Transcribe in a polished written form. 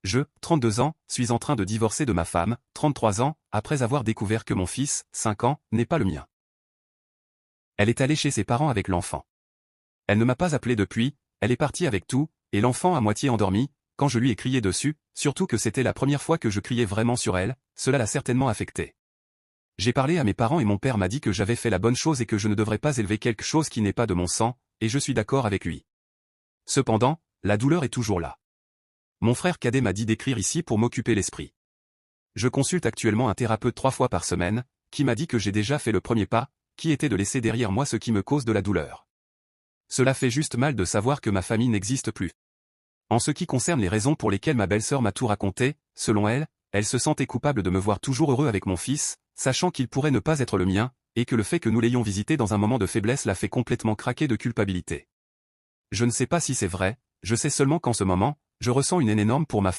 Je, 32 ans, suis en train de divorcer de ma femme, 33 ans, après avoir découvert que mon fils, 5 ans, n'est pas le mien. Elle est allée chez ses parents avec l'enfant. Elle ne m'a pas appelé depuis, elle est partie avec tout, et l'enfant à moitié endormi, quand je lui ai crié dessus, surtout que c'était la première fois que je criais vraiment sur elle, cela l'a certainement affectée. J'ai parlé à mes parents et mon père m'a dit que j'avais fait la bonne chose et que je ne devrais pas élever quelque chose qui n'est pas de mon sang, et je suis d'accord avec lui. Cependant, la douleur est toujours là. Mon frère cadet m'a dit d'écrire ici pour m'occuper l'esprit. Je consulte actuellement un thérapeute 3 fois par semaine, qui m'a dit que j'ai déjà fait le premier pas, qui était de laisser derrière moi ce qui me cause de la douleur. Cela fait juste mal de savoir que ma famille n'existe plus. En ce qui concerne les raisons pour lesquelles ma belle-sœur m'a tout raconté, selon elle, elle se sentait coupable de me voir toujours heureux avec mon fils, sachant qu'il pourrait ne pas être le mien, et que le fait que nous l'ayons visité dans un moment de faiblesse l'a fait complètement craquer de culpabilité. Je ne sais pas si c'est vrai, je sais seulement qu'en ce moment, je ressens une haine énorme pour ma